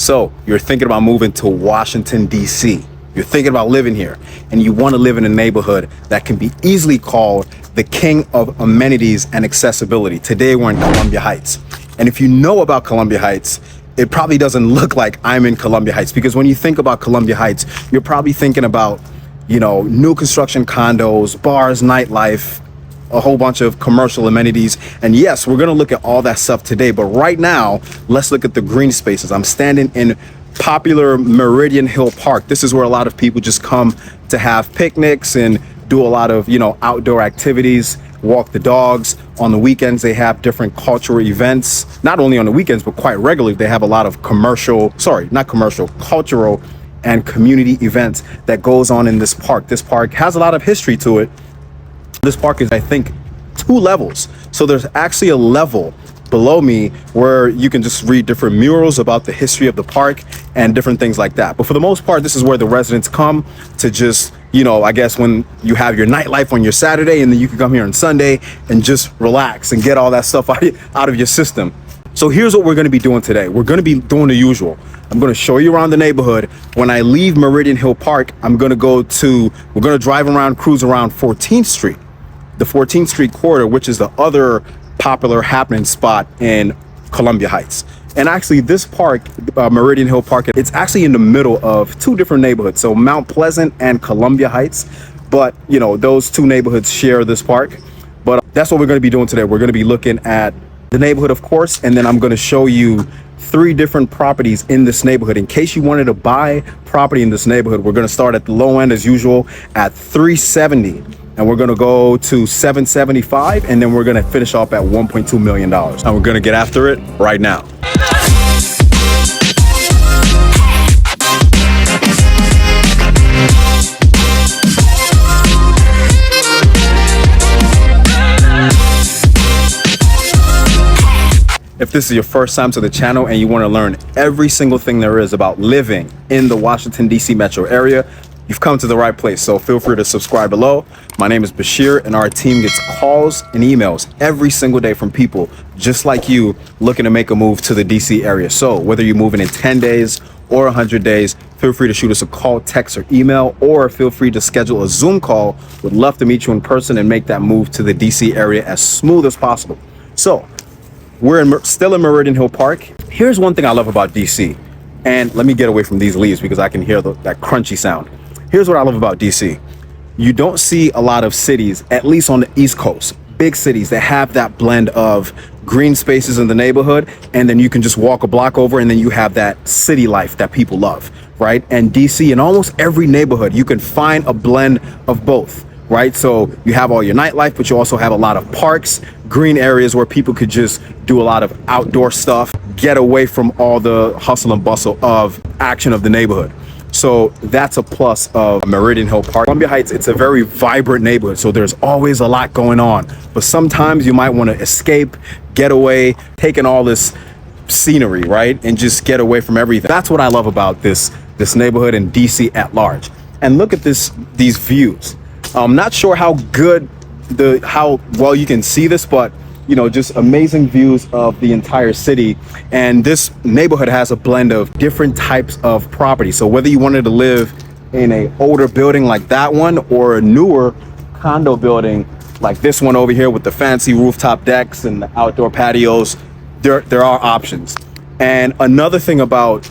So you're thinking about moving to Washington, D.C. You're thinking about living here, and you want to live in a neighborhood that can be easily called the king of amenities and accessibility. Today we're in Columbia Heights. And if you know about Columbia Heights, it probably doesn't look like I'm in Columbia Heights, because when you think about Columbia Heights, you're probably thinking about, new construction condos, bars, nightlife, a whole bunch of commercial amenities. And yes, we're going to look at all that stuff today. But right now, let's look at the green spaces. I'm standing in popular Meridian Hill Park. This is where a lot of people just come to have picnics and do a lot of, outdoor activities, walk the dogs. On the weekends, they have different cultural events. Not only on the weekends, but quite regularly, they have a lot of cultural and community events that goes on in this park. This park has a lot of history to it. This park is, I think, 2 levels. So there's actually a level below me where you can just read different murals about the history of the park and different things like that. But for the most part, this is where the residents come to just, I guess when you have your nightlife on your Saturday, and then you can come here on Sunday and just relax and get all that stuff out of your system. So here's what we're going to be doing today. We're going to be doing the usual. I'm going to show you around the neighborhood. When I leave Meridian Hill Park, we're going to drive around, cruise around 14th Street, the 14th Street corridor, which is the other popular happening spot in Columbia Heights. And actually this park, Meridian Hill Park, it's actually in the middle of 2 different neighborhoods. So Mount Pleasant and Columbia Heights. But, those 2 neighborhoods share this park. But that's what we're going to be doing today. We're going to be looking at the neighborhood, of course, and then I'm going to show you 3 different properties in this neighborhood. In case you wanted to buy property in this neighborhood, we're going to start at the low end as usual at $370. And we're going to go to $775, and then we're going to finish off at $1.2 million. And we're going to get after it right now. If this is your first time to the channel and you want to learn every single thing there is about living in the Washington, D.C. metro area, you've come to the right place. So feel free to subscribe below. My name is Bashir, and our team gets calls and emails every single day from people just like you looking to make a move to the DC area. So whether you're moving in 10 days or 100 days, feel free to shoot us a call, text, or email, or feel free to schedule a Zoom call. We'd love to meet you in person and make that move to the DC area as smooth as possible. So we're still in Meridian Hill Park. Here's one thing I love about DC. And let me get away from these leaves because I can hear that crunchy sound. Here's what I love about DC. You don't see a lot of cities, at least on the East Coast, big cities that have that blend of green spaces in the neighborhood, and then you can just walk a block over and then you have that city life that people love, right? And DC, in almost every neighborhood, you can find a blend of both, right? So you have all your nightlife, but you also have a lot of parks, green areas where people could just do a lot of outdoor stuff, get away from all the hustle and bustle of action of the neighborhood. So that's a plus of Meridian Hill Park. Columbia Heights, it's a very vibrant neighborhood, so there's always a lot going on. But sometimes you might want to escape, get away, take in all this scenery, right? And just get away from everything. That's what I love about this neighborhood in DC at large. And look at these views. I'm not sure how well you can see this, but just amazing views of the entire city. And this neighborhood has a blend of different types of property. So whether you wanted to live in an older building like that one or a newer condo building like this one over here with the fancy rooftop decks and the outdoor patios, there are options. And another thing about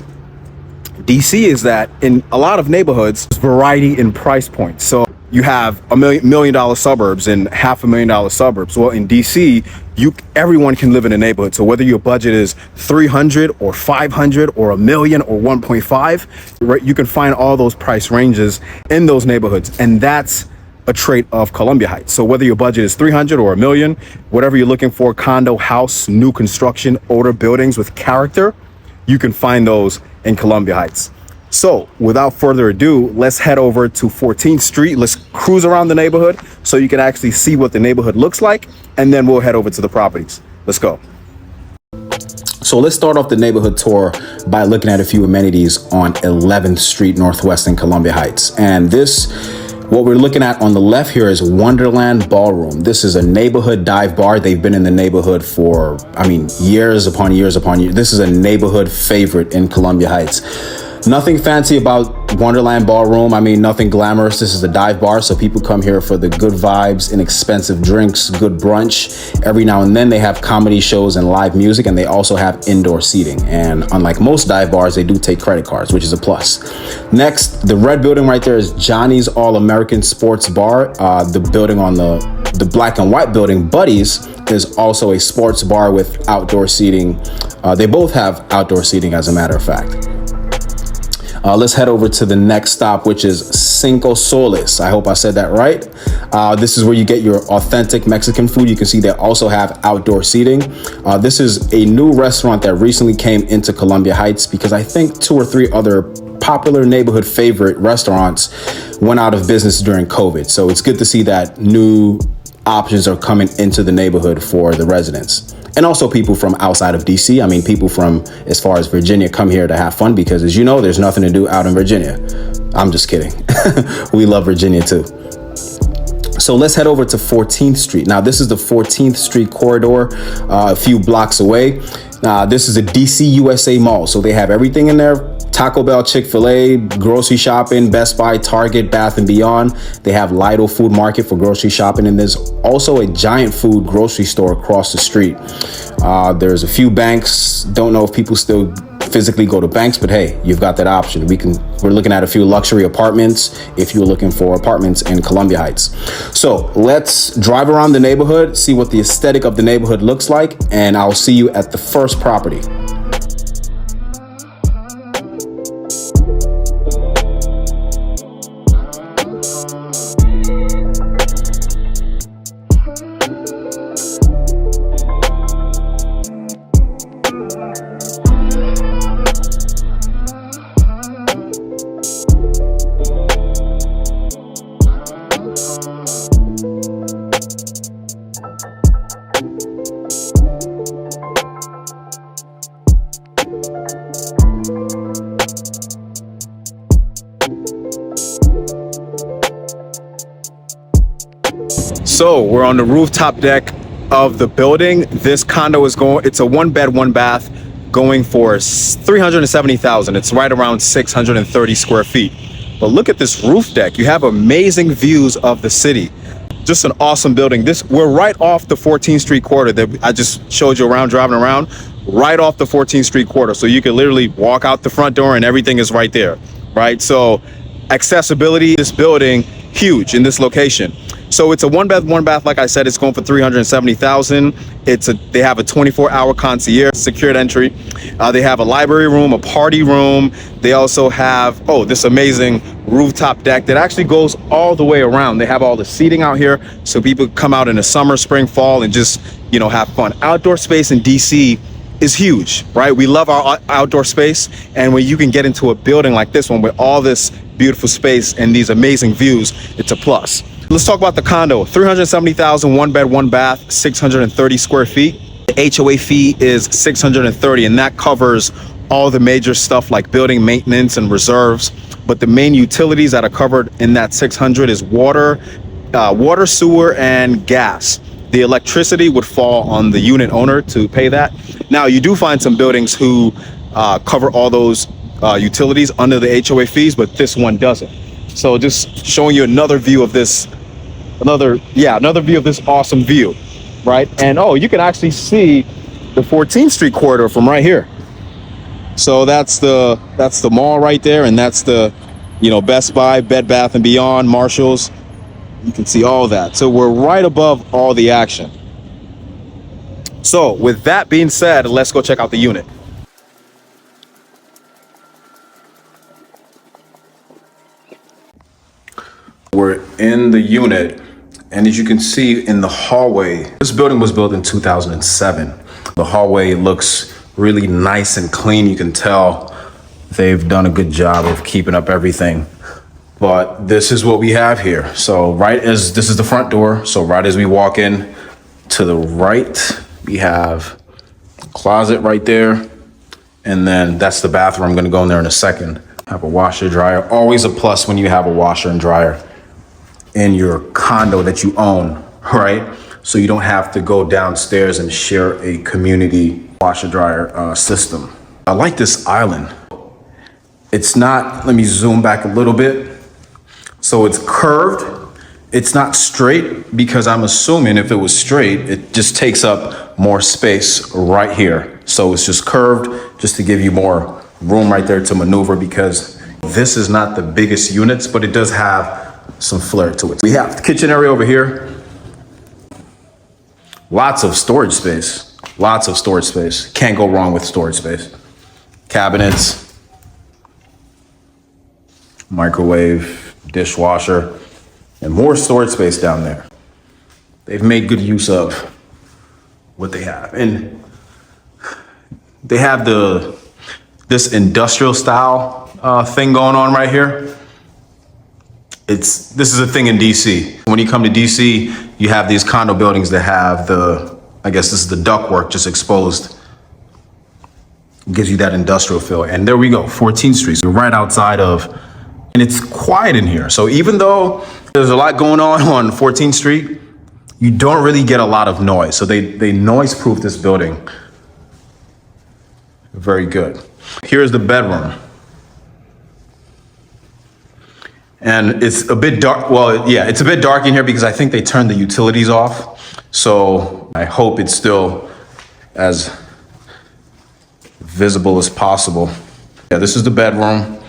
DC is that in a lot of neighborhoods, there's variety in price points. So you have $1 million suburbs and $500,000 suburbs. Well, in DC, everyone can live in a neighborhood. So whether your budget is 300 or 500 or $1 million or 1.5, right, you can find all those price ranges in those neighborhoods. And that's a trait of Columbia Heights. So whether your budget is 300 or $1 million, whatever you're looking for, condo, house, new construction, older buildings with character, you can find those in Columbia Heights. So without further ado, let's head over to 14th Street. Let's cruise around the neighborhood so you can actually see what the neighborhood looks like, and then we'll head over to the properties. Let's go. So let's start off the neighborhood tour by looking at a few amenities on 11th Street Northwest in Columbia Heights. And this What we're looking at on the left here is Wonderland Ballroom. This is a neighborhood dive bar. They've been in the neighborhood for, years upon years upon years. This is a neighborhood favorite in Columbia Heights. Nothing fancy about Wonderland Ballroom. Nothing glamorous. This is a dive bar, so people come here for the good vibes, inexpensive drinks, good brunch. Every now and then they have comedy shows and live music, and they also have indoor seating. And unlike most dive bars, they do take credit cards, which is a plus. Next, the red building right there is Johnny's All-American Sports Bar. The building on the black and white building, Buddy's, is also a sports bar with outdoor seating. They both have outdoor seating, as a matter of fact. Let's head over to the next stop, which is Cinco Soles. I hope I said that right. This is where you get your authentic Mexican food. You can see they also have outdoor seating. This is a new restaurant that recently came into Columbia Heights because I think 2 or 3 other popular neighborhood favorite restaurants went out of business during COVID. So it's good to see that new options are coming into the neighborhood for the residents. And also people from outside of DC. People from as far as Virginia come here to have fun because, as you know, there's nothing to do out in Virginia. I'm just kidding. We love Virginia too. So let's head over to 14th Street. Now, this is the 14th Street corridor, a few blocks away. This is a DC USA mall. So they have everything in there. Taco Bell, Chick-fil-A, grocery shopping, Best Buy, Target, Bath & Beyond. They have Lido Food Market for grocery shopping, and there's also a Giant Food grocery store across the street. There's a few banks. Don't know if people still physically go to banks, but hey, you've got that option. We're looking at a few luxury apartments if you're looking for apartments in Columbia Heights. So let's drive around the neighborhood, see what the aesthetic of the neighborhood looks like, and I'll see you at the first property. So we're on the rooftop deck of the building. This condo is it's a 1-bed, 1-bath going for $370,000. It's right around 630 square feet. But look at this roof deck. You have amazing views of the city. Just an awesome building. We're right off the 14th Street corridor that I just showed you around, driving around, right off the 14th Street corridor. So you can literally walk out the front door and everything is right there, right? So accessibility, this building, huge in this location. So it's a 1-bed, 1-bath. Like I said, it's going for $370,000. They have a 24-hour concierge, secured entry. They have a library room, a party room. They also have, this amazing rooftop deck that actually goes all the way around. They have all the seating out here, so people come out in the summer, spring, fall, and just, have fun. Outdoor space in DC is huge, right? We love our outdoor space, and when you can get into a building like this one with all this beautiful space and these amazing views, it's a plus. Let's talk about the condo. $370,000, 1-bed, 1-bath, 630 square feet. The HOA fee is $630, and that covers all the major stuff like building maintenance and reserves. But the main utilities that are covered in that $600 is water, sewer, and gas. The electricity would fall on the unit owner to pay that. Now, you do find some buildings who cover all those utilities under the HOA fees, but this one doesn't. So just showing you another view of this, another view of this awesome view, right? And you can actually see the 14th Street corridor from right here. So that's the mall right there, and that's the Best Buy, Bed Bath & Beyond, Marshalls. You can see all that. So we're right above all the action. So with that being said, let's go check out the unit. We're in the unit, and as you can see in the hallway, this building was built in 2007. The hallway looks really nice and clean. You can tell they've done a good job of keeping up everything. But this is what we have here. So this is the front door. So right as we walk in, to the right, we have a closet right there. And then that's the bathroom. I'm gonna go in there in a second. Have a washer, dryer. Always a plus when you have a washer and dryer. in your condo that you own, right? So you don't have to go downstairs and share a community washer dryer system. I like this island. It's not, let me zoom back a little bit. So it's curved. It's not straight, because I'm assuming if it was straight, it just takes up more space right here. So it's just curved just to give you more room right there to maneuver, because this is not the biggest units, but it does have some flair to it. We have the kitchen area over here. Lots of storage space. Lots of storage space. Can't go wrong with storage space. Cabinets, microwave, dishwasher, and more storage space down there. They've made good use of what they have. And they have this industrial style thing going on right here. This is a thing in DC. When you come to DC, you have these condo buildings that have I guess this is the ductwork just exposed. It gives you that industrial feel. And there we go, 14th Street. So right outside of, and it's quiet in here. So even though there's a lot going on 14th Street, you don't really get a lot of noise. So they noise-proof this building. Very good. Here's the bedroom. And it's a bit dark. Well, yeah, it's a bit dark in here because I think they turned the utilities off. So I hope it's still as visible as possible. Yeah, this is the bedroom.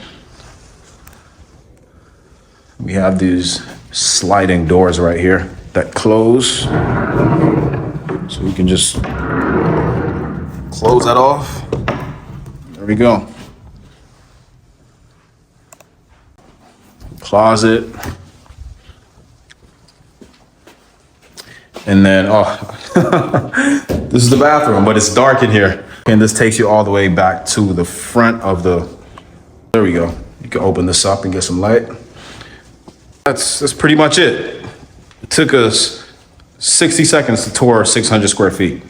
We have these sliding doors right here that close. So we can just close that off. There we go. Closet. And then, this is the bathroom, but it's dark in here. And this takes you all the way back to the front of there we go. You can open this up and get some light. That's pretty much it. It took us 60 seconds to tour 600 square feet.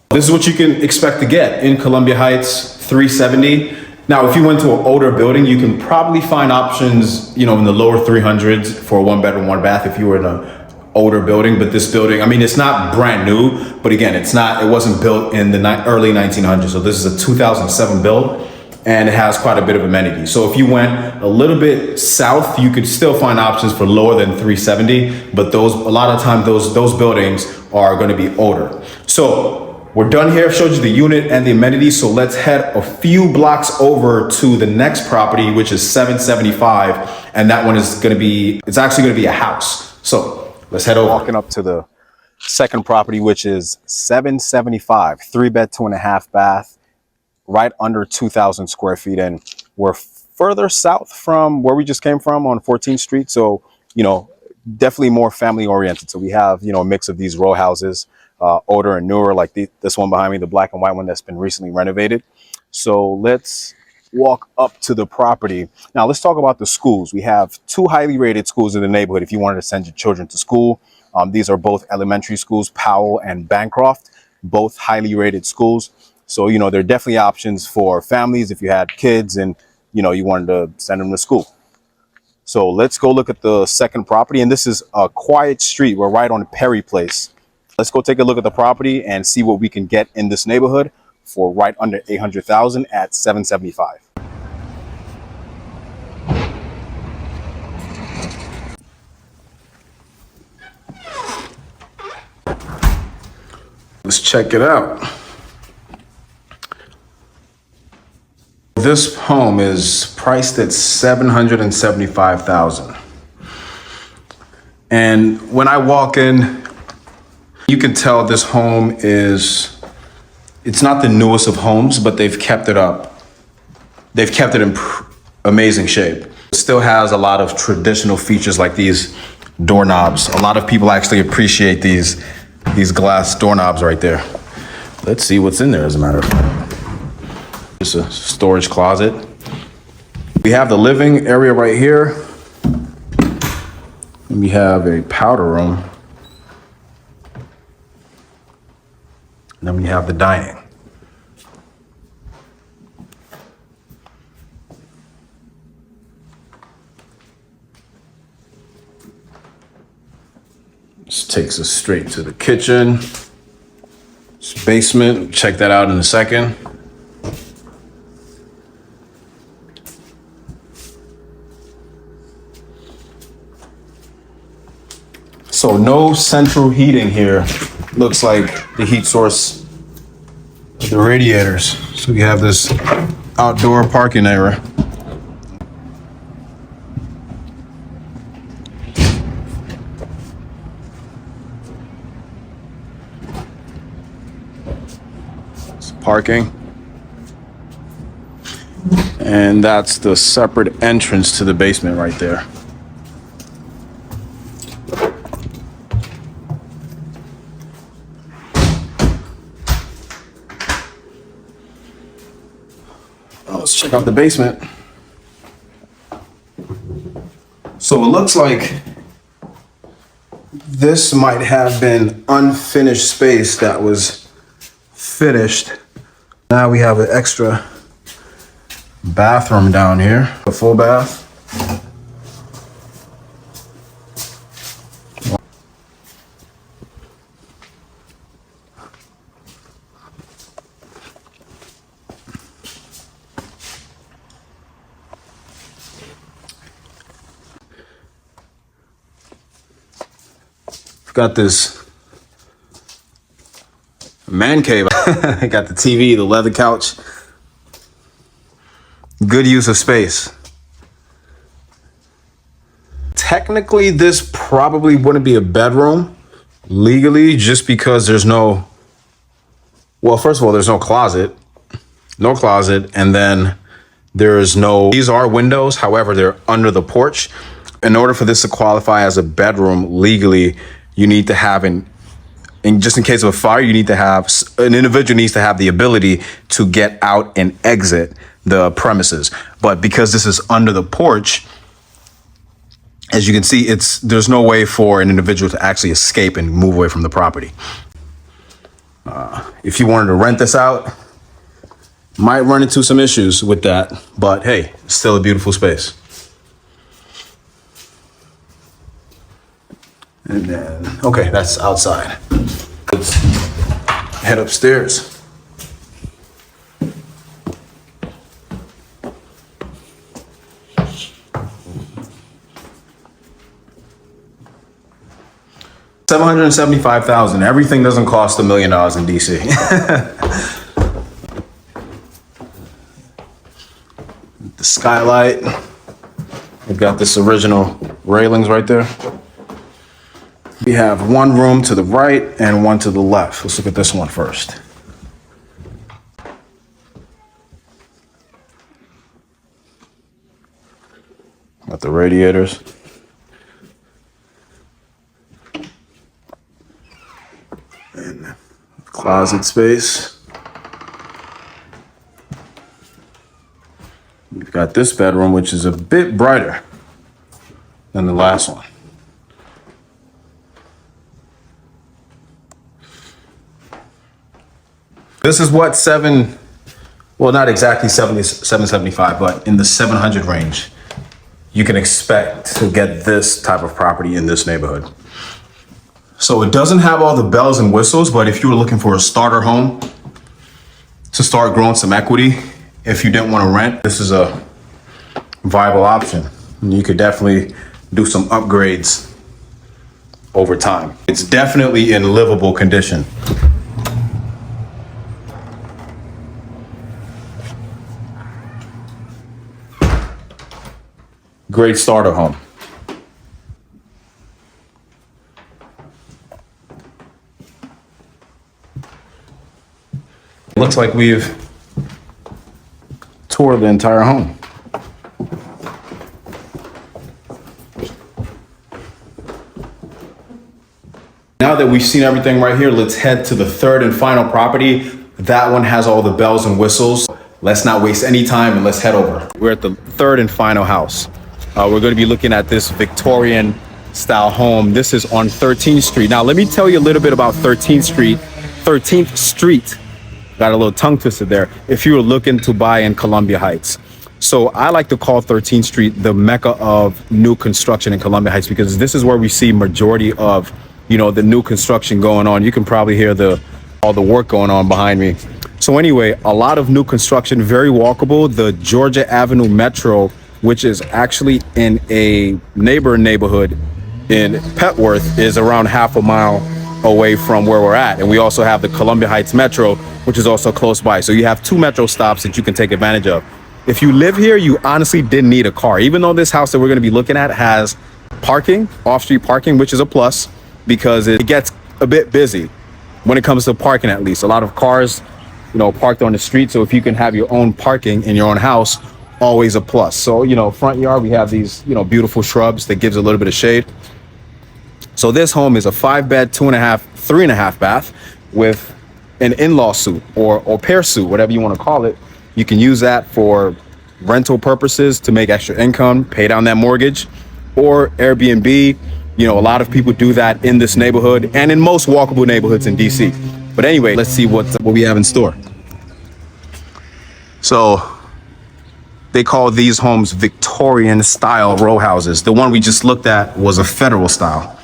This is what you can expect to get in Columbia Heights, 370. Now, if you went to an older building, you can probably find options, in the lower 300s for a 1-bedroom, 1-bath if you were in an older building. But this building, it's not brand new, but again, it wasn't built in the early 1900s. So this is a 2007 build, and it has quite a bit of amenities. So if you went a little bit south, you could still find options for lower than 370, but a lot of times those buildings are going to be older. So we're done here. I've showed you the unit and the amenities. So let's head a few blocks over to the next property, which is 775. And that one is it's actually going to be a house. So let's head over. Walking up to the second property, which is 775, 3-bed, 2.5 bath, right under 2,000 square feet. And we're further south from where we just came from on 14th Street. So, definitely more family oriented. So we have, a mix of these row houses. Older and newer, like this one behind me, the black and white one that's been recently renovated. So let's walk up to the property. Now let's talk about the schools. We have 2 highly rated schools in the neighborhood if you wanted to send your children to school. These are both elementary schools, Powell and Bancroft, both highly rated schools. So, there are definitely options for families if you had kids and, you wanted to send them to school. So let's go look at the second property. And this is a quiet street. We're right on Perry Place. Let's go take a look at the property and see what we can get in this neighborhood for right under 800,000 at 775. Let's check it out. This home is priced at $775,000. And when I walk in, you can tell this home it's not the newest of homes, but they've kept it up. They've kept it in amazing shape. It still has a lot of traditional features like these doorknobs. A lot of people actually appreciate these glass doorknobs right there. Let's see what's in there, as a matter of fact. It's a storage closet. We have the living area right here. And we have a powder room. And then we have the dining. takes us straight to the kitchen. It's basement, check that out in a second. So no central heating here. Looks like the heat source of the radiators. So we have this outdoor parking area. It's parking. And that's the separate entrance to the basement right there. Let's check out the basement. So it looks like this might have been unfinished space that was finished. Now we have an extra bathroom down here, a full bath. Got this man cave. Got the TV, the leather couch. Good use of space. Technically, this probably wouldn't be a bedroom legally, just because there's no, well, first of all, there's no closet, and then there's no, these are windows, however, they're under the porch. In order for this to qualify as a bedroom legally, you need to have and just in case of a fire, you need to have, an individual needs to have the ability to get out and exit the premises. But because this is under the porch, as you can see, there's no way for an individual to actually escape and move away from the property. If you wanted to rent this out, might run into some issues with that, but hey, still a beautiful space. And then, okay, that's outside. Let's head upstairs. $775,000. Everything doesn't cost $1 million in DC. The skylight. We've got this original railings right there. We have one room to the right and one to the left. Let's look at this one first. Got the radiators. And closet space. We've got this bedroom, which is a bit brighter than the last one. This is what well, not exactly 775, but in the 700 range, you can expect to get this type of property in this neighborhood. So it doesn't have all the bells and whistles, but if you were looking for a starter home to start growing some equity, if you didn't want to rent, this is a viable option. And you could definitely do some upgrades over time. It's definitely in livable condition. Great starter home. It looks like we've toured the entire home. Now that we've seen everything right here, let's head to the third and final property. That one has all the bells and whistles. Let's not waste any time and let's head over. We're at the third and final house. We're going to be looking at this Victorian style home. This is on 13th Street. Now, let me tell you a little bit about 13th Street. 13th Street, got a little tongue twisted there, if you were looking to buy in Columbia Heights. So I like to call 13th Street the mecca of new construction in Columbia Heights because this is where we see majority of you know, the new construction going on. You can probably hear all the work going on behind me. So anyway, a lot of new construction, very walkable. The Georgia Avenue Metro, which is actually in a neighborhood in Petworth, is around half a mile away from where we're at. And we also have the Columbia Heights Metro, which is also close by. So you have two metro stops that you can take advantage of. If you live here, you honestly didn't need a car. Even though this house that we're going to be looking at has parking, off-street parking, which is a plus because it gets a bit busy when it comes to parking. At least a lot of cars, you know, parked on the street. So if you can have your own parking in your own house, always a plus. So, you know, front yard, we have these, you know, beautiful shrubs that gives a little bit of shade. So this home is a 5-bed, 2.5, 3.5 bath with an in-law suite or au pair suite, whatever you want to call it. You can use that for rental purposes to make extra income, pay down that mortgage, or Airbnb. You know, a lot of people do that in this neighborhood and in most walkable neighborhoods in DC. But anyway, let's see what we have in store. So they call these homes Victorian style row houses. The one we just looked at was a federal style.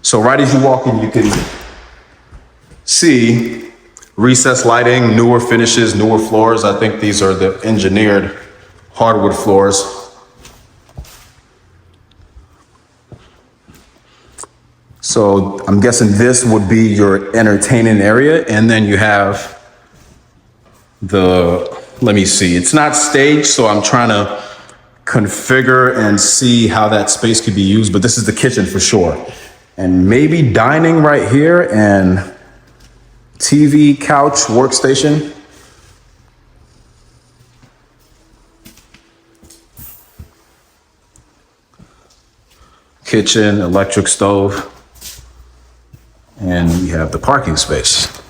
So right as you walk in, you can see recessed lighting, newer finishes, newer floors. I think these are the engineered hardwood floors. So I'm guessing this would be your entertaining area. And then you have let me see, it's not staged, so I'm trying to configure and see how that space could be used, but this is the kitchen for sure. And maybe dining right here and TV, couch, workstation. Kitchen, electric stove. And we have the parking space.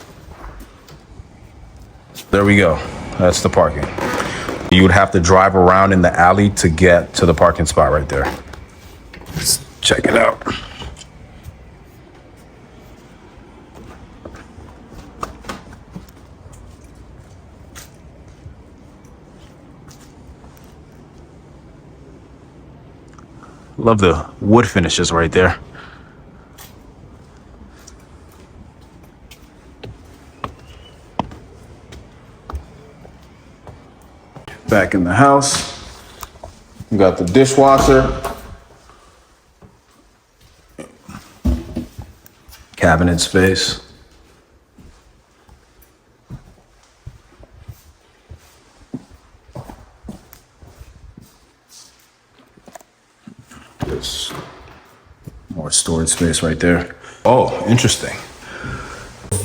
There we go. That's the parking. You would have to drive around in the alley to get to the parking spot right there. Let's check it out. Love the wood finishes right there. Back in the house, we got the dishwasher, cabinet space. There's more storage space right there. Oh, interesting.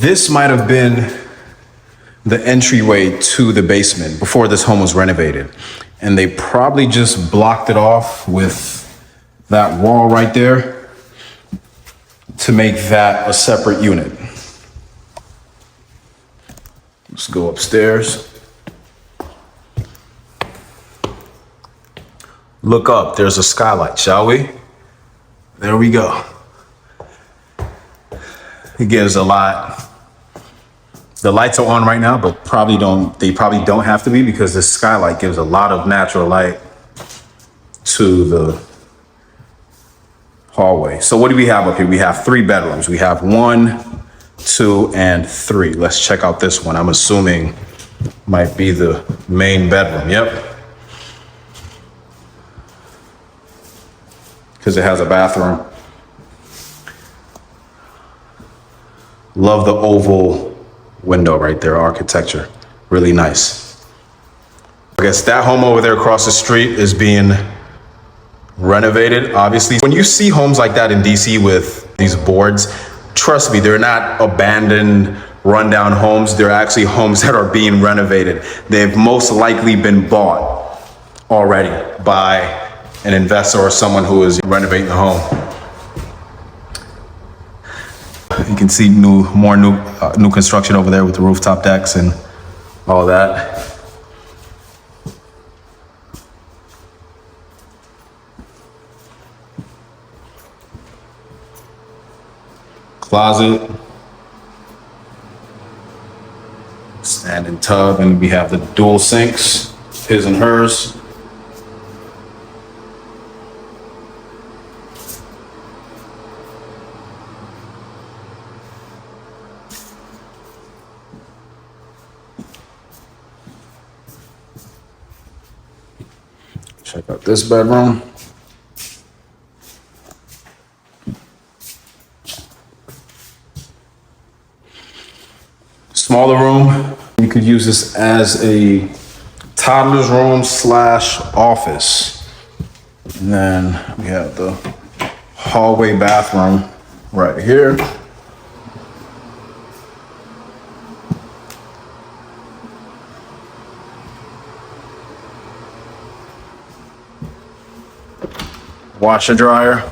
This might have been the entryway to the basement before this home was renovated. And they probably just blocked it off with that wall right there to make that a separate unit. Let's go upstairs. Look up, there's a skylight, shall we? There we go. It gives a lot. The lights are on right now, but they probably don't have to be because this skylight gives a lot of natural light to the hallway. So what do we have up here? We have 3 bedrooms. We have 1, 2, and 3. Let's check out this one. I'm assuming might be the main bedroom. Yep. Because it has a bathroom. Love the oval window right there, architecture, really nice. I guess that home over there across the street is being renovated, obviously. When you see homes like that in DC with these boards, trust me, they're not abandoned, rundown homes. They're actually homes that are being renovated. They've most likely been bought already by an investor or someone who is renovating the home. You can see more new construction over there with the rooftop decks and all that. Closet, standing tub, and we have the dual sinks, his and hers. Check out this bedroom. Smaller room. You could use this as a toddler's room slash office. And then we have the hallway bathroom right here. Washer dryer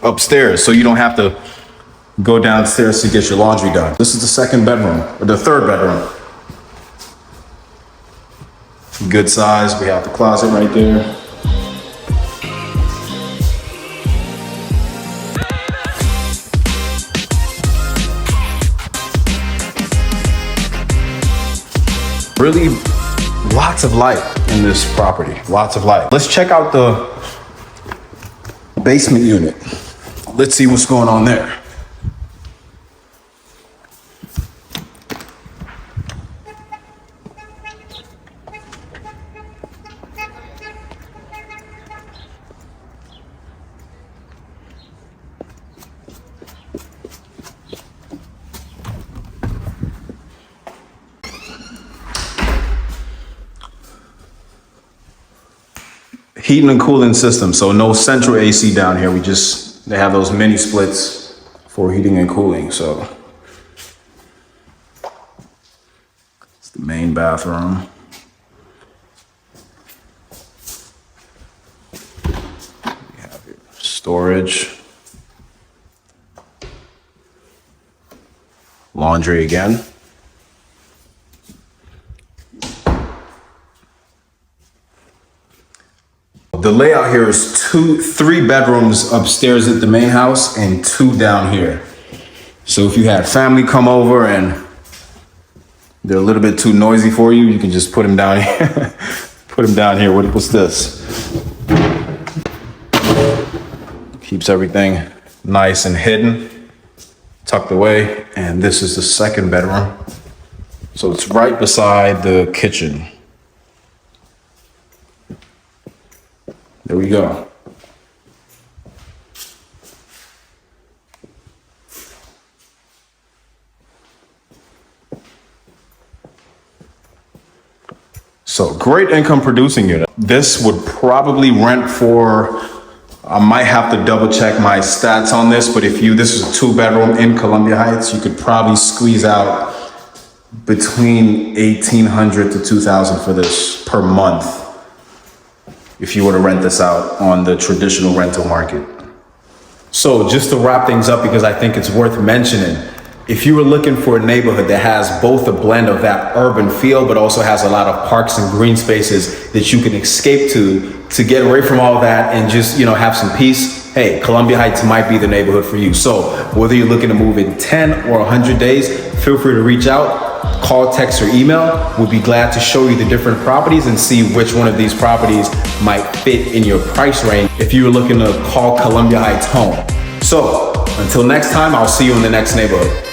upstairs, so you don't have to go downstairs to get your laundry done. This is the second bedroom, or the third bedroom. Good size. We have the closet right there. Really lots of light in this property, lots of light. Let's check out the basement unit. Let's see what's going on there. Heating and cooling system, so no central AC down here. They have those mini splits for heating and cooling. So it's the main bathroom. We have here storage, laundry again. The layout here is 3 bedrooms upstairs at the main house and 2 down here. So if you had family come over and they're a little bit too noisy for you, you can just put them down here. Put them down here. What's this? Keeps everything nice and hidden, tucked away. And this is the second bedroom. So it's right beside the kitchen. There we go. So great income producing unit. This would probably rent for, I might have to double check my stats on this, but this is a 2-bedroom in Columbia Heights, you could probably squeeze out between $1,800 to $2,000 for this per month, if you were to rent this out on the traditional rental market. So just to wrap things up, because I think it's worth mentioning, if you were looking for a neighborhood that has both a blend of that urban feel, but also has a lot of parks and green spaces that you can escape to get away from all that and just, have some peace, hey, Columbia Heights might be the neighborhood for you. So whether you're looking to move in 10 or 100 days, feel free to reach out. Call, text, or email. We'll be glad to show you the different properties and see which one of these properties might fit in your price range if you were looking to call Columbia Heights home. So until next time, I'll see you in the next neighborhood.